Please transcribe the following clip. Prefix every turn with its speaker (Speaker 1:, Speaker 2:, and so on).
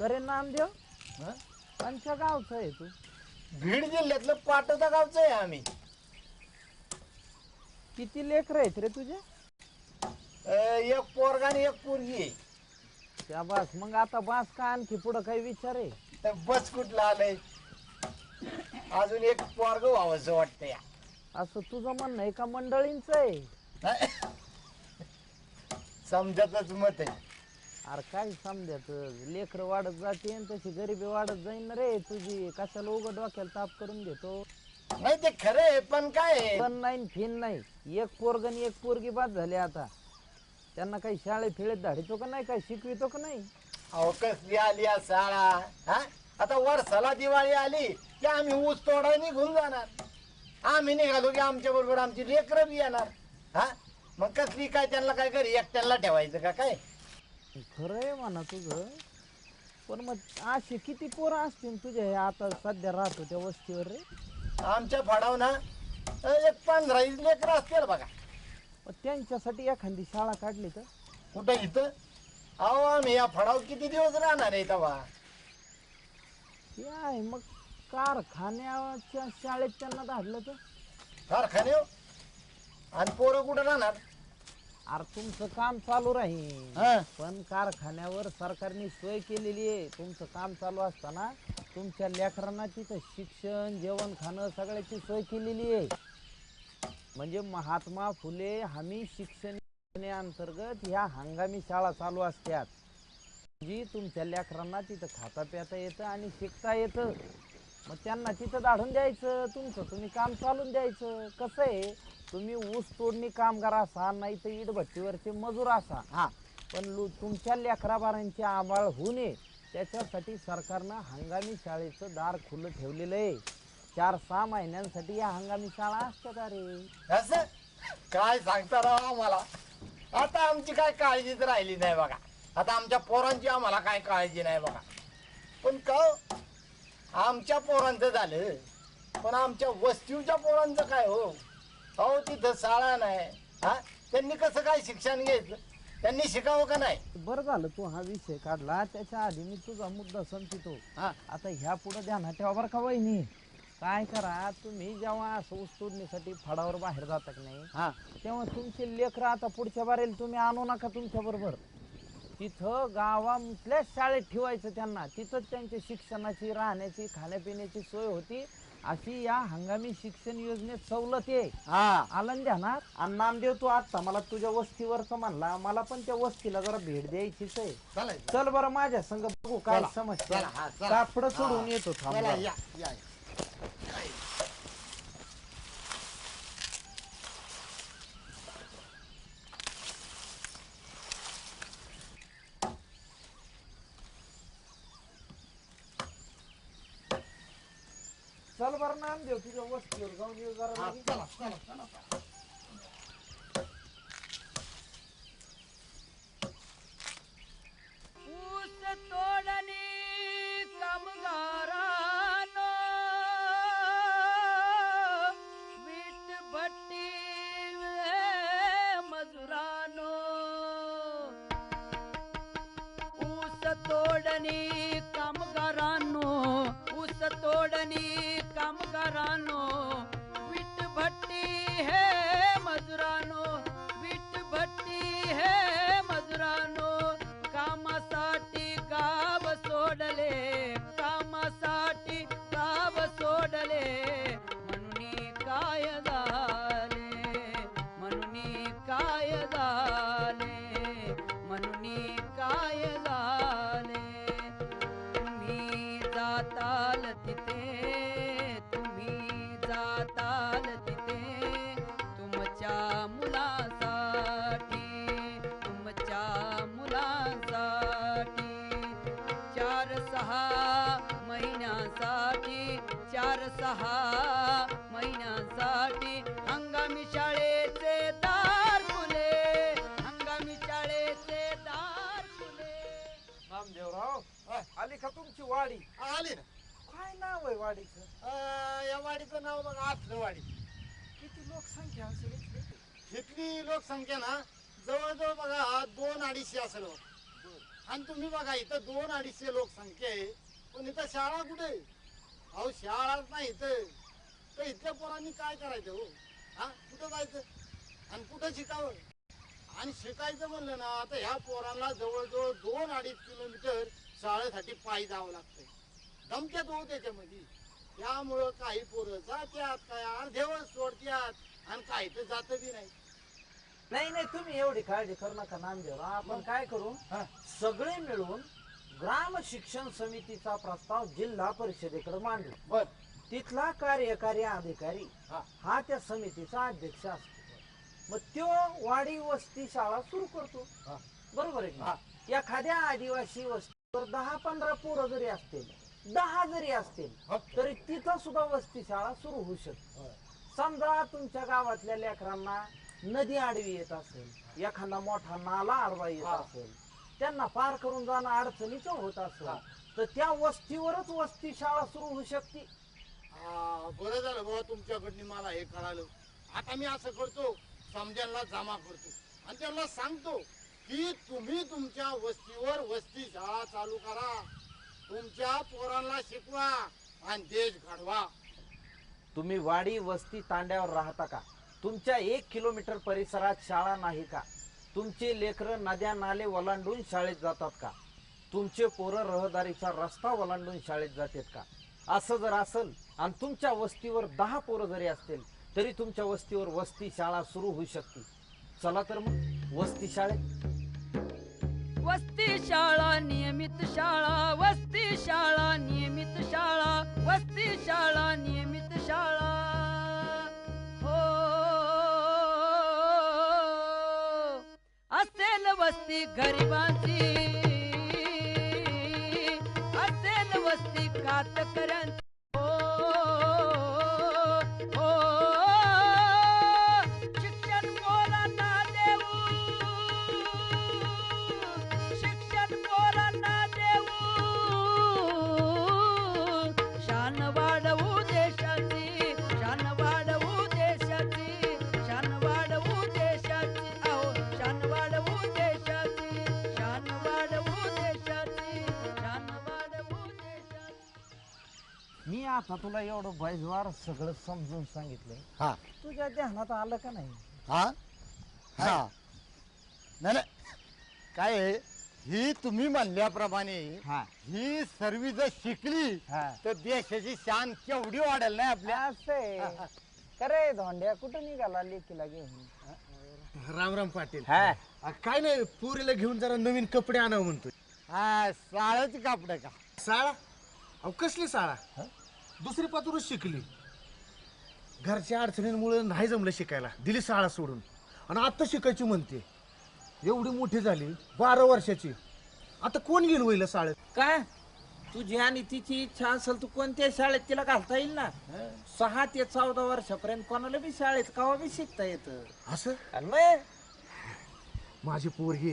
Speaker 1: करे नामदेव, कोणच्या गावचं आहे तू?
Speaker 2: बीड जिल्ह्यातलं पाटोदा गावचं आहे आम्ही.
Speaker 1: किती लेकर आहेत रे तुझे?
Speaker 2: एक पोरगा आणि एक पोरगी आहे.
Speaker 1: त्या बास मग आता बास का आणखी पुढं काही विचार आहे?
Speaker 2: तर बस कुठलं आलंय, अजून एक पोरग व्हावंसं वाटतंय.
Speaker 1: असं तुझं म्हणणं आहे का मंडळींचं आहे?
Speaker 2: समजतच मत आहे.
Speaker 1: अरे काय समजत, लेकर वाढत जाते तशी गरिबी वाढत जाईन ना रे तुझी. कशाला उघड डोक्याला ताप करून घेतो?
Speaker 2: नाही ते खरं आहे, पण काय आहे?
Speaker 1: पण नाही फिन नाही, एक पोरग आणि एक पोरगी बाद झाले. आता त्यांना काही शाळेत फिळेत धाडितो का नाही, काही शिकवितो का नाही?
Speaker 2: अहो कसली आली या शाळा. हा आता वर्षाला दिवाळी आली की आम्ही ऊस तोडा निघून जाणार. आम्ही निघालो की आमच्या बरोबर आमची लेकरं बी येणार. हा मग कसली काय, त्यांना काय घरी एकट्याला ठेवायचं का काय?
Speaker 1: खरं आहे म्हणा तुझं, पण मग अशी किती पोरं असतील तुझ्या हे आता सध्या राहतो त्या वस्तीवर रे?
Speaker 2: आमच्या फडाव ना एक 15 लेकर असतील बघा.
Speaker 1: मग त्यांच्यासाठी एखादी शाळा काढली तर?
Speaker 2: कुठं इथं? अहो आम्ही या फडाव किती दिवस राहणार आहे तेव्हा?
Speaker 1: ते आहे मग कारखान्याच्या शाळेत त्यांना धाडलं तर?
Speaker 2: कारखाने आणि पोरं कुठं राहणार?
Speaker 1: अरे तुमचं काम चालू राहील,
Speaker 2: हा.
Speaker 1: पण कारखान्यावर सरकारने सोय केलेली आहे. तुमचं काम चालू असताना तुमच्या लेकरांना तिथं शिक्षण, जेवण, खाणं सगळ्याची सोय केलेली आहे. म्हणजे महात्मा फुले हमी शिक्षण योजनेअंतर्गत ह्या हंगामी शाळा चालू असतात. जी तुमच्या लेकरांना तिथं खाता प्याता येतं आणि शिकता येतं. मग त्यांना तिथं धाडून द्यायचं, तुमचं तुम्ही काम चालून द्यायचं. कसं आहे, तुम्ही ऊस तोडणी कामगार असा नाही तर इटभट्टीवरचे मजूर असा, हा पण तुमच्या लेकराबारांची आंबाळ होऊ नये त्याच्यासाठी सरकारनं हंगामी शाळेचं दार खुलं ठेवलेलं आहे. 4-6 महिन्यांसाठी या हंगामी शाळा असतात. अरे
Speaker 2: असं काय सांगता राव आम्हाला. आता आमची काय काळजीच राहिली नाही बघा. आता आमच्या पोरांची आम्हाला काय काळजी नाही बघा. पण का आमच्या पोरांचं झालं, पण आमच्या वस्तीच्या पोरांचं काय हो? अहो तिथं शाळा नाही. हा त्यांनी कसं काय शिक्षण घ्यायचं? त्यांनी शिकावं का नाही?
Speaker 1: बरं झालं तू हा विषय काढला. त्याच्या आधी मी तुझा मुद्दा समजतो. आता ह्या पुढे ध्यानात ठेवा बरं का वहिनी. काय करा, तुम्ही जेव्हा असं ऊस तोडणीसाठी फडावर बाहेर जाता की नाही, तेव्हा तुमचे लेकरं आता पुढच्या बारेला तुम्ही आणू नका तुमच्या बरोबर. तिथं गावातल्याच शाळेत ठेवायचं त्यांना. तिथंच त्यांच्या शिक्षणाची, राहण्याची, खाण्यापिण्याची सोय होती. अशी या हंगामी शिक्षण योजनेत सवलत आहे. आलं ध्यानात? आणि नामदेव, तू आता मला तुझ्या वस्तीवरच म्हणला, मला पण त्या वस्तीला जरा भेट द्यायचीच आहे. चल बरं माझ्या संग, बघू काय समस्या. कापड सोडून येतो थांबा. चल बरं नामदेव, तुझ्या वस्तीवर जाऊन येऊ जरा.
Speaker 3: ऊस तोडणी कामगारानो, वीट भट्टी मजुरानो. ऊस तोडणी कामगारानो, ऊस तोडणी कामगारानो, वीट भट्टी हे मजुरानो, वीट भट्टी हे मजुरानो. कामासाठी गाव सोडले, कामासाठी गाव सोडले, म्हणून काय झाले, म्हणून काय झाले, म्हणून काय 6 महिन्यांसाठी हंगामी शाळेचे दार खुले, हंगामी शाळेचे दार खुले.
Speaker 1: नामदेवराव
Speaker 2: हा.
Speaker 1: आली का तुमची वाडी?
Speaker 2: आली ना.
Speaker 1: काय नाव आहे वाडीचं?
Speaker 2: या वाडीचं नाव बघा आसनवाडी.
Speaker 1: किती लोकसंख्या असेल इथली?
Speaker 2: इथली लोकसंख्या ना जवळजवळ बघा 2-250 असेल बघ. आणि तुम्ही बघा इथं 2-250 लोकसंख्या आहे, पण इथं शाळा कुठे आहे? अहो शाळाच नाही इथं, तर इथल्या पोरांनी काय करायचं हो? हा, कुठं जायचं आणि कुठं शिकावं? आणि शिकायचं म्हणलं ना तर ह्या पोरांना जवळजवळ 2-2.5 किलोमीटर शाळेसाठी पायी जावं लागतंय. दमक्यात हो त्याच्यामध्ये. त्यामुळं काही पोरं जात्यात, काय अर्धेवर सोडत्यात आणि काही तर जात बी नाही.
Speaker 1: नाही नाही, तुम्ही एवढी काळजी करू नका नामदेवराव. आपण काय करू,
Speaker 2: हा.
Speaker 1: सगळे मिळून ग्राम शिक्षण समितीचा प्रस्ताव जिल्हा परिषदेकडे मांडू.
Speaker 2: बर.
Speaker 1: तिथला कार्यकारी अधिकारी
Speaker 2: हा.
Speaker 1: हा त्या समितीचा अध्यक्ष असतो. मग तो वाडी वस्ती शाळा सुरू करतो.
Speaker 2: हा.
Speaker 1: बरोबर आहे
Speaker 2: हा.
Speaker 1: का? एखाद्या आदिवासी वस्तीवर 10-15 पोरं जरी असतील, 10 जरी असतील, तरी तिथं सुद्धा वस्ती शाळा सुरू होऊ शकते. समजा तुमच्या गावातल्या लेकरांना नदी आडवी येत असेल, एखादा मोठा नाला आडवा येत
Speaker 2: हा.
Speaker 1: असेल, त्यांना पार करून जाणं अडचणीचं होत असेल,
Speaker 2: हा.
Speaker 1: तर त्या वस्तीवरच वस्ती शाळा सुरू होऊ शकते.
Speaker 2: बरं झालं बाबा तुमच्याकडनी मला हे कळालं. आता मी असं करतो, समजांना जमा करतो आणि त्यांना सांगतो की तुम्ही तुमच्या वस्तीवर वस्ती शाळा चालू करा, तुमच्या पोरांना शिकवा आणि देश घडवा.
Speaker 1: तुम्ही वाडी वस्ती तांड्यावर राहता का? तुमच्या 1 किलोमीटर परिसरात शाळा नाही का? तुमचे लेकरं नद्या नाले ओलांडून शाळेत जातात का? तुमचे पोरं रहदारीचा रस्ता ओलांडून शाळेत जातात का? असं जर असेल आणि तुमच्या वस्तीवर 10 पोरं जरी असतील, तरी तुमच्या वस्तीवर वस्ती शाळा सुरू होऊ शकते. चला तर मग वस्ती शाळेत.
Speaker 3: वस्ती शाळा नियमित शाळा, वस्ती शाळा नियमित शाळा, वस्ती शाळा नियमित शाळा. हो असेल वस्ती गरिबांची, असेल वस्ती कातकऱ्यांची. हो हो शिक्षण पोरांना देऊ, शिक्षण पोरांना देऊ, शान वाढवू देशाची, शान वाढवू देशाची, शान वाढवू देशाची. अहो शान वाढवू देशाची, शान वाढवू देशाची, शान वाढवू देशाची.
Speaker 1: मी आता तुला एवढं बैजवार सगळं समजून सांगितलंय,
Speaker 2: हा.
Speaker 1: तुझ्या ध्यानात आलं का नाही?
Speaker 2: हा हा नाही नाही, काय आहे, ही तुम्ही म्हणल्याप्रमाणे
Speaker 1: हा
Speaker 2: ही सर्व जर शिकली
Speaker 1: हा.
Speaker 2: तर देशाची शान केवढी वाढेल नाही आपल्या.
Speaker 1: असे करे धोंड्या कुठं निघाला लेकीला घेऊन?
Speaker 4: राम राम पाटील.
Speaker 1: हा
Speaker 4: काय नाही, पुरीला घेऊन जरा नवीन कपडे आणावं म्हणतोय.
Speaker 2: हा साळाची कापड का?
Speaker 4: शाळा? अहो कसली शाळा? दुसरी पातूरच शिकली. घरच्या अडचणींमुळे नाही जमलं शिकायला, दिली शाळा सोडून. आणि आता शिकायची म्हणते. एवढी मोठी झाली, 12 वर्षाची. आता कोण घेऊन होईल शाळेत?
Speaker 1: काय तुझी आणि तिची इच्छा असेल तू कोणत्या शाळेत तिला घालता येईल ना. 6 ते 14 वर्षापर्यंत कोणाला बी शाळेत कवा बी शिकता येतं.
Speaker 4: असं
Speaker 1: आणि मग
Speaker 4: माझी पोर ही